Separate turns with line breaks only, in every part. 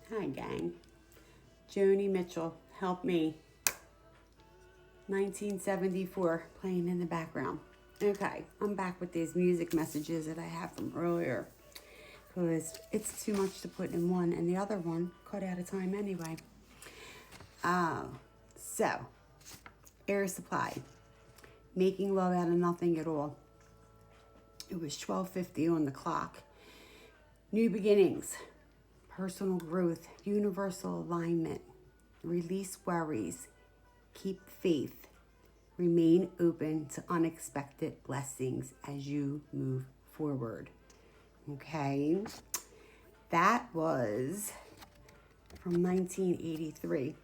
Hi, gang. Joni Mitchell, Help Me. 1974, playing in the background. Okay, I'm back with these music messages that I have from earlier because it's too much to put in one, and the other one cut out of time anyway. So, Air Supply, Making Love Out of Nothing at All. It was 12:50 on the clock. New Beginnings, Personal Growth, Universal Alignment, Release Worries, Keep Faith, Remain Open to Unexpected Blessings as you move forward. Okay, that was from 1983,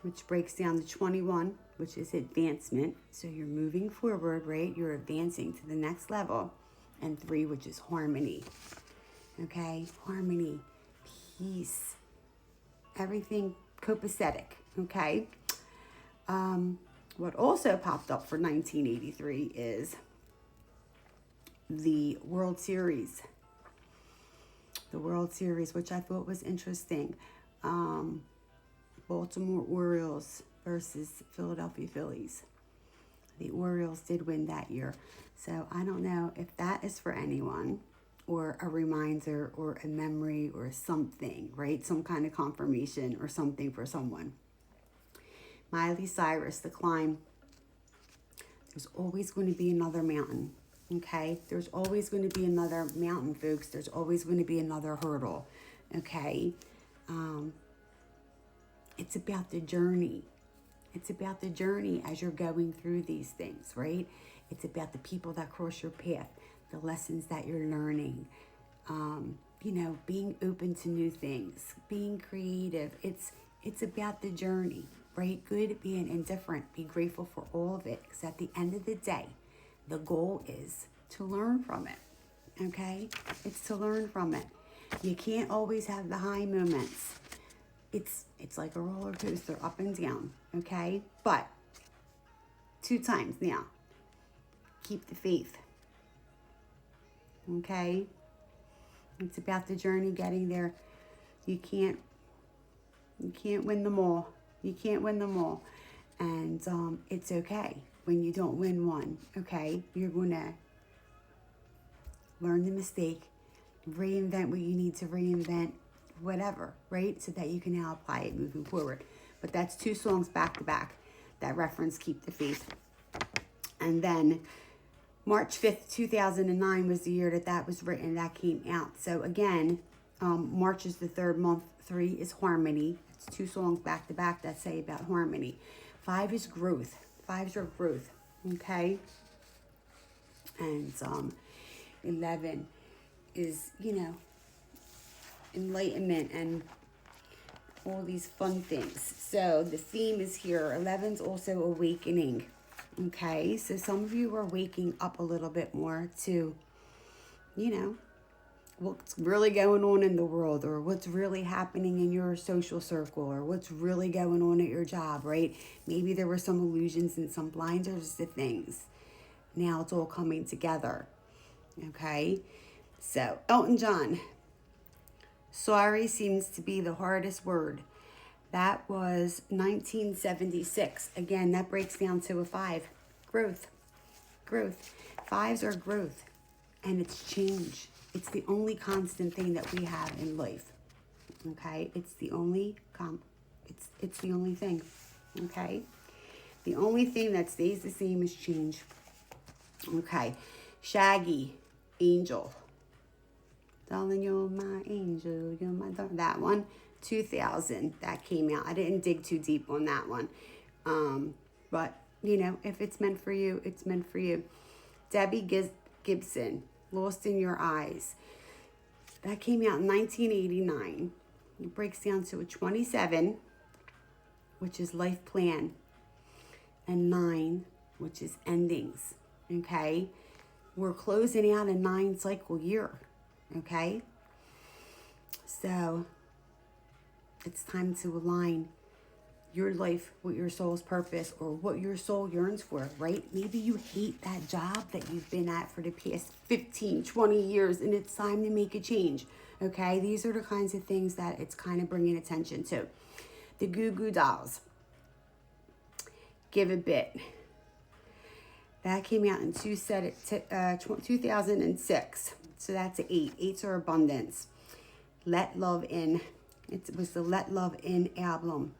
which breaks down to 21, which is advancement. So you're moving forward, right? You're advancing to the next level. And 3, which is harmony. Okay, harmony, peace, everything copacetic. Okay. What also popped up for 1983 is the World Series. The World Series, which I thought was interesting. Baltimore Orioles versus Philadelphia Phillies. The Orioles did win that year. So I don't know if that is for anyone or a reminder or a memory or something, right? Some kind of confirmation or something for someone. Miley Cyrus, The Climb. There's always going to be another mountain, okay? There's always going to be another mountain, folks. There's always going to be another hurdle, okay? It's about the journey. It's about the journey as you're going through these things, right? It's about the people that cross your path, the lessons that you're learning, being open to new things, being creative. It's about the journey, right? Good, being indifferent, be grateful for all of it. Because at the end of the day, the goal is to learn from it, okay? It's to learn from it. You can't always have the high moments. It's like a roller coaster, up and down, okay? But 2 times now, keep the faith, okay? It's about the journey getting there. You can't win them all. You can't win them all. And it's okay when you don't win one, okay? You're going to learn the mistake, reinvent what you need to reinvent, whatever, right? So that you can now apply it moving forward. But that's 2 songs back to back that reference Keep the Faith. And then March 5th, 2009 was the year that was written, that came out. So again, March is the 3rd month. 3 is harmony. It's 2 songs back to back that say about harmony. 5 is growth. 5s are growth, okay? And 11 is, enlightenment and all these fun things. So the theme is here. 11's also awakening. Okay, so some of you are waking up a little bit more to, what's really going on in the world, or what's really happening in your social circle, or what's really going on at your job, right? Maybe there were some illusions and some blinders to things. Now it's all coming together. Okay, so Elton John, Sorry Seems to Be the Hardest Word. That was 1976. Again, that breaks down to a 5. Growth. 5s are growth. And it's change. It's the only constant thing that we have in life. Okay? It's the only it's the only thing. Okay? The only thing that stays the same is change. Okay. Shaggy, Angel. Darling, you're my angel, you're my darling. That one, 2000, that came out. I didn't dig too deep on that one. But, if it's meant for you, it's meant for you. Debbie Gibson, Lost in Your Eyes. That came out in 1989. It breaks down to a 27, which is life plan, and 9, which is endings. Okay? We're closing out a 9 cycle year. Okay? So, it's time to align your life with your soul's purpose, or what your soul yearns for, right? Maybe you hate that job that you've been at for the past 15, 20 years, and it's time to make a change. Okay, these are the kinds of things that it's kind of bringing attention to. The Goo Goo Dolls. Give a Bit. That came out in 2006. So that's an 8. 8s are abundance. Let Love In. It was the Let Love In album.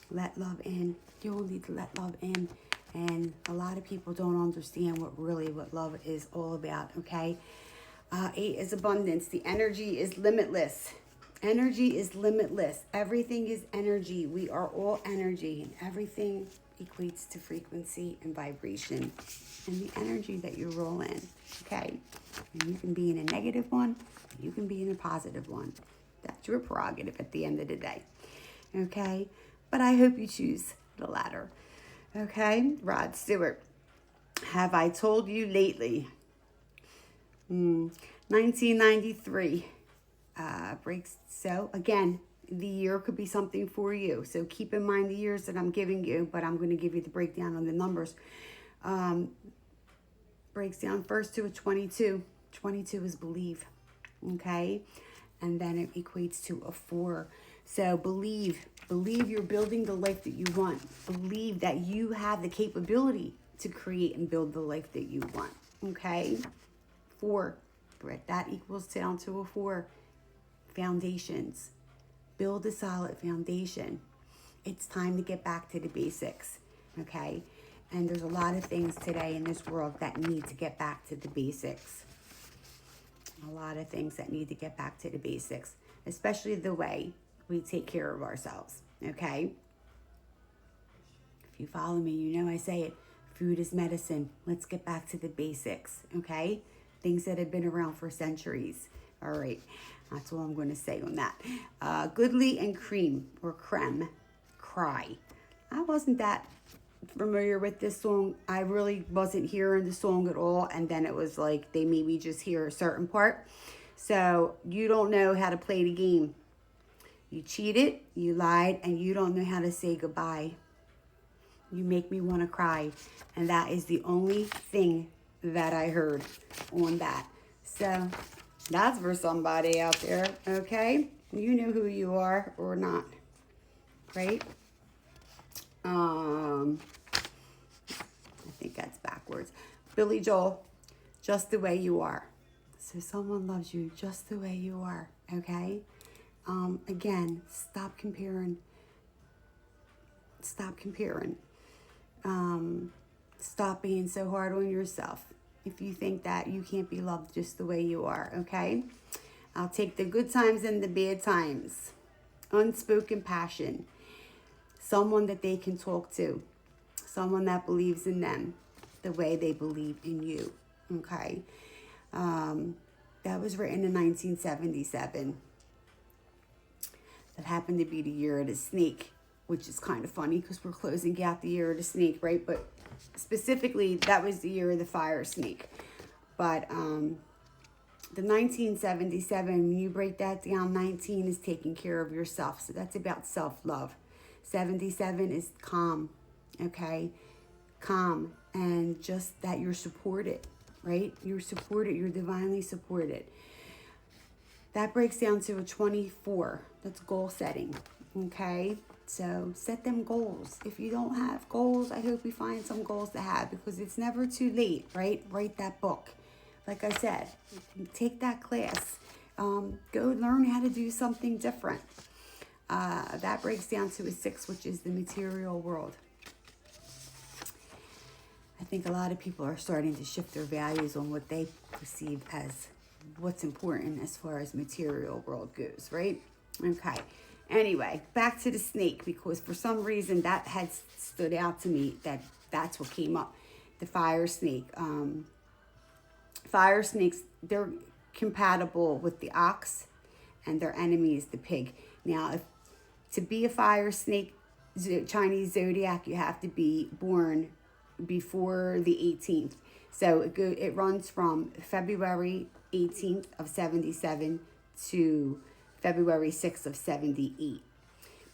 Let love in. You will need to let love in. And a lot of people don't understand what love is all about, okay? 8 is abundance. The energy is limitless. Energy is limitless. Everything is energy. We are all energy, and everything equates to frequency and vibration and the energy that you roll in, okay? And you can be in a negative one, you can be in a positive one. That's your prerogative at the end of the day, okay? But I hope you choose the latter, okay? Rod Stewart, Have I Told You Lately? 1993 breaks. So again, the year could be something for you. So keep in mind the years that I'm giving you, but I'm going to give you the breakdown on the numbers. Breaks down first to a 22. 22 is believe, okay? And then it equates to a 4. So believe you're building the life that you want. Believe that you have the capability to create and build the life that you want, okay? 4, right? That equals down to a 4. Foundations. Build a solid foundation. It's time to get back to the basics, okay? And there's a lot of things today in this world that need to get back to the basics. A lot of things that need to get back to the basics, especially the way we take care of ourselves, okay? If you follow me, you know I say it. Food is medicine. Let's get back to the basics, okay? Things that have been around for centuries. All right, that's all I'm going to say on that. Goodly and Cream, or Creme, Cry. I wasn't that familiar with this song. I really wasn't hearing the song at all, and then it was like they made me just hear a certain part. So you don't know how to play the game. You cheated, you lied, and you don't know how to say goodbye. You make me want to cry, and that is the only thing that I heard on that. So that's for somebody out there, okay? You know who you are or not, right? I think that's backwards. Billy Joel, Just the Way You Are. So someone loves you just the way you are, okay? Again, stop comparing. Stop comparing. Stop being so hard on yourself if you think that you can't be loved just the way you are, okay? I'll take the good times and the bad times. Unspoken passion. Someone that they can talk to. Someone that believes in them the way they believe in you, okay? That was written in 1977. That happened to be the year of the snake, which is kind of funny because we're closing out the year of the snake, right? But specifically, that was the year of the fire snake. But the 1977, when you break that down, 19 is taking care of yourself. So that's about self-love. 77 is calm, okay? Calm, and just that you're supported, right? You're supported. You're divinely supported. That breaks down to a 24. That's goal setting, okay? So set them goals. If you don't have goals, I hope you find some goals to have, because it's never too late, right? Write that book. Like I said, take that class. Go learn how to do something different. That breaks down to a 6, which is the material world. I think a lot of people are starting to shift their values on what they perceive as what's important as far as material world goes, right? Okay. Anyway, back to the snake, because for some reason that had stood out to me, that's what came up. The fire snake. Fire snakes, they're compatible with the ox, and their enemy is the pig. Now, to be a fire snake, Chinese zodiac, you have to be born before the 18th. So it runs from February 18th of 77 to February 6th of 78.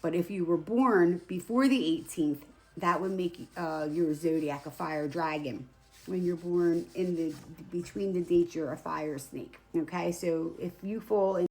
But if you were born before the 18th, that would make your zodiac a fire dragon. when you're born in the between the dates, you're a fire snake. Okay, so if you fall